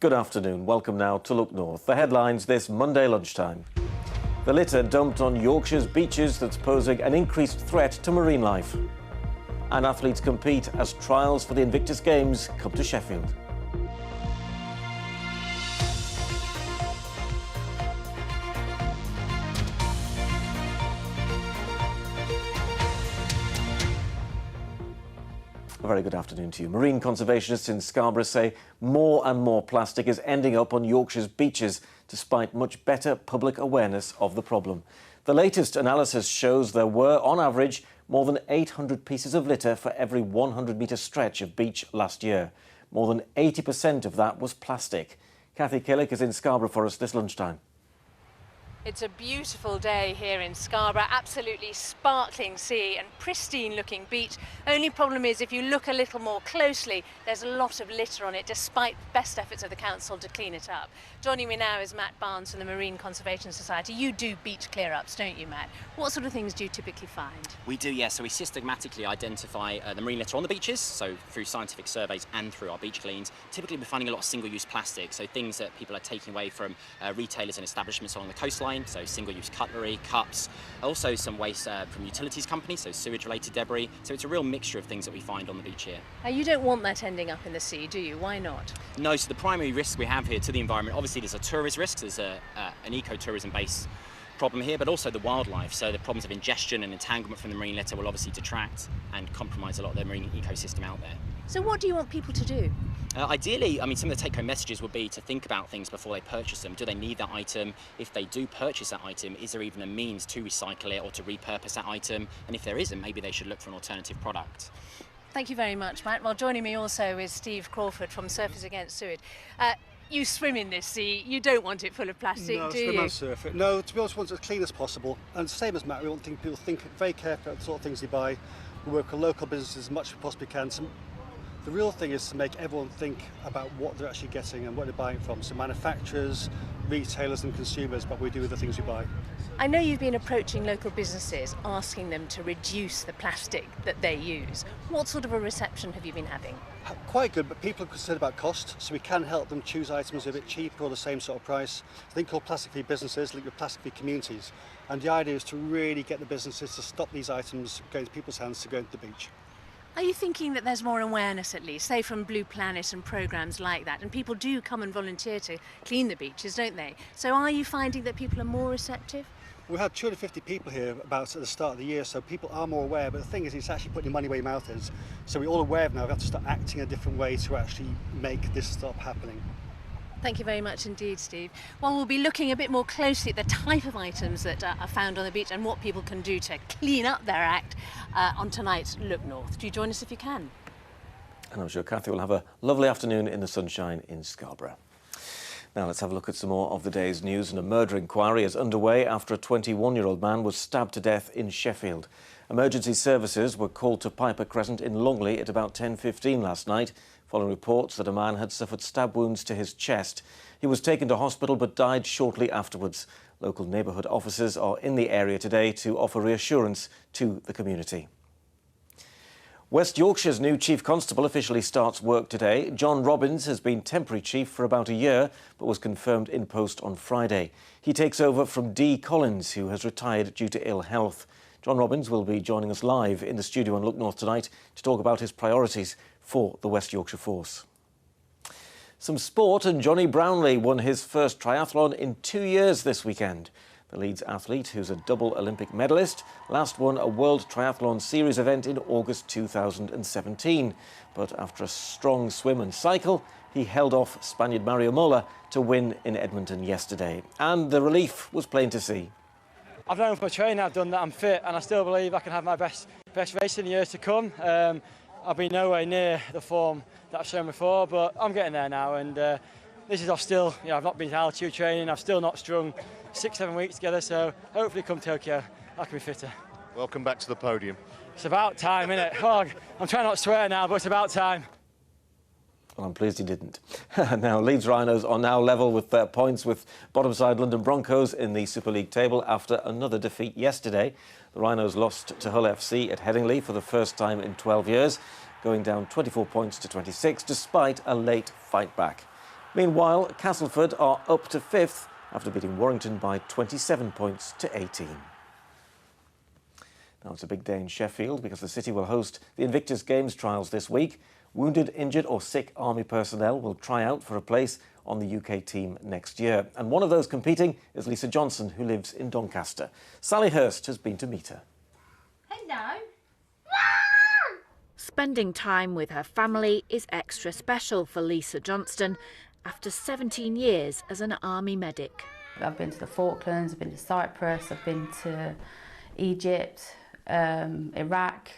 Good afternoon. Welcome now to Look North. The headlines this Monday lunchtime. The litter dumped on Yorkshire's beaches that's posing an increased threat to marine life. And athletes compete as trials for the Invictus Games come to Sheffield. A very good afternoon to you. Marine conservationists in Scarborough say more and more plastic is ending up on Yorkshire's beaches, despite much better public awareness of the problem. The latest analysis shows there were, on average, more than 800 pieces of litter for every 100-metre stretch of beach last year. More than 80% of that was plastic. Kathy Killick is in Scarborough for us this lunchtime. It's a beautiful day here in Scarborough, absolutely sparkling sea and pristine looking beach. Only problem is if you look a little more closely, there's a lot of litter on it, despite best efforts of the council to clean it up. Joining me now is Matt Barnes from the Marine Conservation Society. You do beach clear-ups, don't you, Matt? What sort of things do you typically find? We do, yes. So we systematically identify the marine litter on the beaches, so through scientific surveys and through our beach cleans. Typically we're finding a lot of single-use plastic, so things that people are taking away from retailers and establishments along the coastline, so single-use cutlery, cups, also some waste from utilities companies, so sewage-related debris. So it's a real mixture of things that we find on the beach here. You don't want that ending up in the sea, do you? Why not? No, so the primary risk we have here to the environment, obviously there's a tourist risk, there's an eco-tourism based problem here, but also the wildlife. So the problems of ingestion and entanglement from the marine litter will obviously detract and compromise a lot of the marine ecosystem out there. So what do you want people to do? Ideally, I mean, some of the take-home messages would be to think about things before they purchase them. Do they need that item? If they do purchase that item, is there even a means to recycle it or to repurpose that item? And if there isn't, maybe they should look for an alternative product. Thank you very much, Matt. Well, joining me also is Steve Crawford from Surfers Against Sewage. You swim in this sea, you don't want it full of plastic, do you? No, swim and surf it. No, to be honest, we want it as clean as possible. And same as Matt, we want people to think very carefully about the sort of things they buy. We work with local businesses as much as we possibly can. So the real thing is to make everyone think about what they're actually getting and what they're buying from. So manufacturers, retailers and consumers, but we do with the things we buy. I know you've been approaching local businesses, asking them to reduce the plastic that they use. What sort of a reception have you been having? Quite good, but people are concerned about cost, so we can help them choose items a bit cheaper or the same sort of price. I think called plastic-free businesses, linked with plastic-free communities. And the idea is to really get the businesses to stop these items going to people's hands to go into the beach. Are you thinking that there's more awareness, at least, say from Blue Planet and programmes like that, and people do come and volunteer to clean the beaches, don't they? So are you finding that people are more receptive? We had 250 people here about at the start of the year, so people are more aware, but the thing is it's actually putting your money where your mouth is. So we're all aware of now, we have to start acting a different way to actually make this stop happening. Thank you very much indeed, Steve. Well, we'll be looking a bit more closely at the type of items that are found on the beach and what people can do to clean up their act on tonight's Look North. Do you join us if you can? And I'm sure Kathy will have a lovely afternoon in the sunshine in Scarborough. Now let's have a look at some more of the day's news. And a murder inquiry is underway after a 21-year-old man was stabbed to death in Sheffield. Emergency services were called to Piper Crescent in Longley at about 10:15 last night, following reports that a man had suffered stab wounds to his chest. He was taken to hospital but died shortly afterwards. Local neighbourhood officers are in the area today to offer reassurance to the community. West Yorkshire's new Chief Constable officially starts work today. John Robbins has been temporary chief for about a year, but was confirmed in post on Friday. He takes over from Dee Collins, who has retired due to ill health. John Robbins will be joining us live in the studio on Look North tonight to talk about his priorities for the West Yorkshire force. Some sport, and Johnny Brownlee won his first triathlon in 2 years this weekend. The Leeds athlete, who's a double Olympic medalist, last won a World Triathlon Series event in August 2017. But after a strong swim and cycle, he held off Spaniard Mario Mola to win in Edmonton yesterday. And the relief was plain to see. I've known from my training I've done that I'm fit, and I still believe I can have my best race in the years to come. I've been nowhere near the form that I've shown before, but I'm getting there now, and this is off still. You know, I've not been to altitude training, I've still not strung 6-7 weeks together, so hopefully come Tokyo I can be fitter. Welcome back to the podium. It's about time, isn't it? Oh, I'm trying not to swear now, but it's about time. Well, I'm pleased he didn't. Now, Leeds Rhinos are now level with points with bottom side London Broncos in the Super League table after another defeat yesterday. The Rhinos lost to Hull FC at Headingley for the first time in 12 years, going down 24 points to 26 despite a late fight back. Meanwhile, Castleford are up to 5th after beating Warrington by 27 points to 18. Now it's a big day in Sheffield because the city will host the Invictus Games trials this week. Wounded, injured or sick army personnel will try out for a place on the UK team next year. And one of those competing is Lisa Johnson, who lives in Doncaster. Sally Hurst has been to meet her. Hello. Spending time with her family is extra special for Lisa Johnston after 17 years as an army medic. I've been to the Falklands, I've been to Cyprus, I've been to Egypt, Iraq,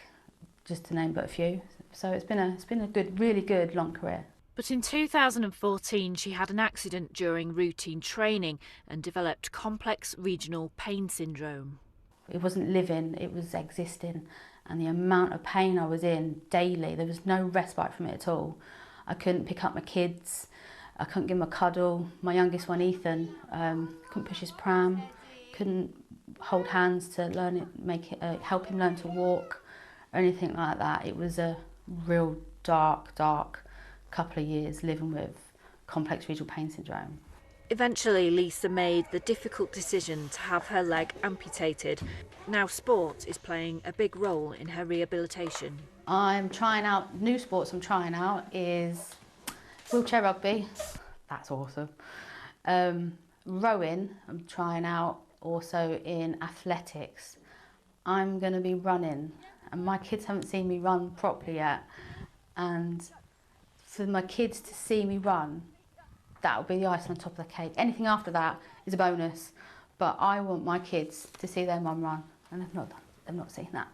just to name but a few. So it's been a good, really good long career. But in 2014 she had an accident during routine training and developed complex regional pain syndrome. It wasn't living, it was existing, and the amount of pain I was in daily, there was no respite from it at all. I couldn't pick up my kids, I couldn't give them a cuddle. My youngest one, Ethan, couldn't push his pram, couldn't hold hands to learn it, help him learn to walk or anything like that. It was a real dark couple of years living with complex regional pain syndrome. Eventually Lisa made the difficult decision to have her leg amputated. Now sport is playing a big role in her rehabilitation. I'm trying out, new sports I'm trying out is wheelchair rugby, that's awesome. Rowing, I'm trying out also in athletics. I'm going to be running, and my kids haven't seen me run properly yet, and for my kids to see me run, that will be the icing on top of the cake. Anything after that is a bonus, but I want my kids to see their mum run, and they've not seen that.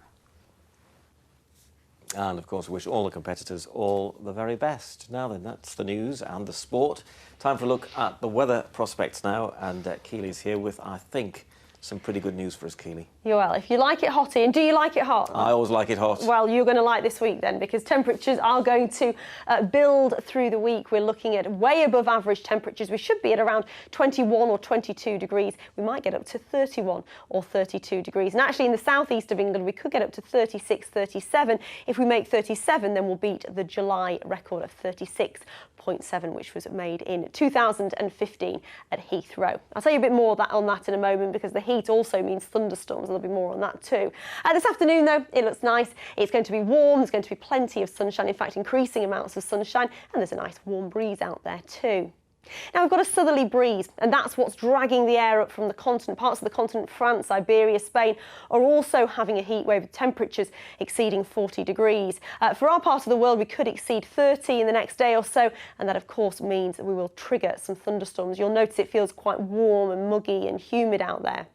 And, of course, we wish all the competitors all the very best. Now then, that's the news and the sport. Time for a look at the weather prospects now. And Keely's here with, I think, some pretty good news for us, Keely. Well, if you like it hotty, and do you like it hot? I always like it hot. Well, you're going to like this week then, because temperatures are going to build through the week. We're looking at way above average temperatures. We should be at around 21 or 22 degrees. We might get up to 31 or 32 degrees. And actually in the southeast of England, we could get up to 36, 37. If we make 37, then we'll beat the July record of 36.7, which was made in 2015 at Heathrow. I'll tell you a bit more on that in a moment, because the heat also means thunderstorms. There'll be more on that too. This afternoon, though, it looks nice. It's going to be warm. There's going to be plenty of sunshine. In fact, increasing amounts of sunshine. And there's a nice warm breeze out there too. Now, we've got a southerly breeze, and that's what's dragging the air up from the continent. Parts of the continent, France, Iberia, Spain, are also having a heat wave with temperatures exceeding 40 degrees. For our part of the world, we could exceed 30 in the next day or so, and that, of course, means that we will trigger some thunderstorms. You'll notice it feels quite warm and muggy and humid out there.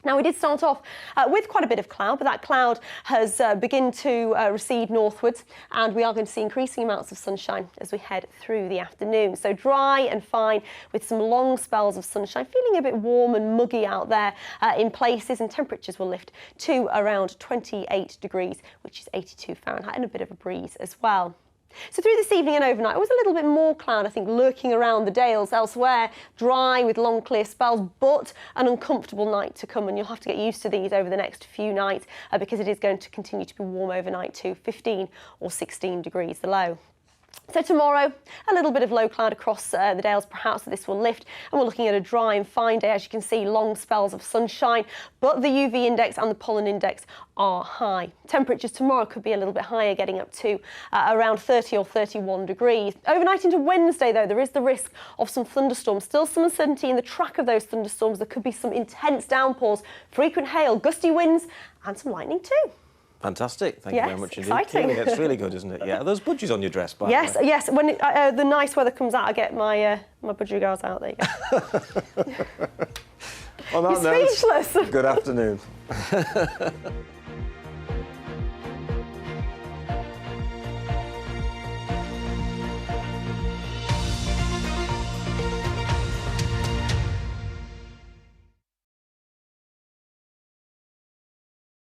Now, we did start off with quite a bit of cloud, but that cloud has begun to recede northwards, and we are going to see increasing amounts of sunshine as we head through the afternoon. So dry and fine with some long spells of sunshine, feeling a bit warm and muggy out there in places, and temperatures will lift to around 28 degrees, which is 82 Fahrenheit, and a bit of a breeze as well. So through this evening and overnight, it was a little bit more cloud, I think, lurking around the Dales. Elsewhere, dry with long clear spells, but an uncomfortable night to come, and you'll have to get used to these over the next few nights because it is going to continue to be warm overnight too, 15 or 16 degrees the low. So tomorrow, a little bit of low cloud across the Dales, perhaps this will lift, and we're looking at a dry and fine day. As you can see, long spells of sunshine, but the UV index and the pollen index are high. Temperatures tomorrow could be a little bit higher, getting up to around 30 or 31 degrees. Overnight into Wednesday, though, there is the risk of some thunderstorms. Still some uncertainty in the track of those thunderstorms. There could be some intense downpours, frequent hail, gusty winds, and some lightning too. Fantastic. Thank you very much indeed. Exciting. Keely, it's really good, isn't it? Yeah. Are those budgies on your dress, by the way? Yes. When the nice weather comes out, I get my my budgie girls out. There you go. On that You're speechless. note, good afternoon.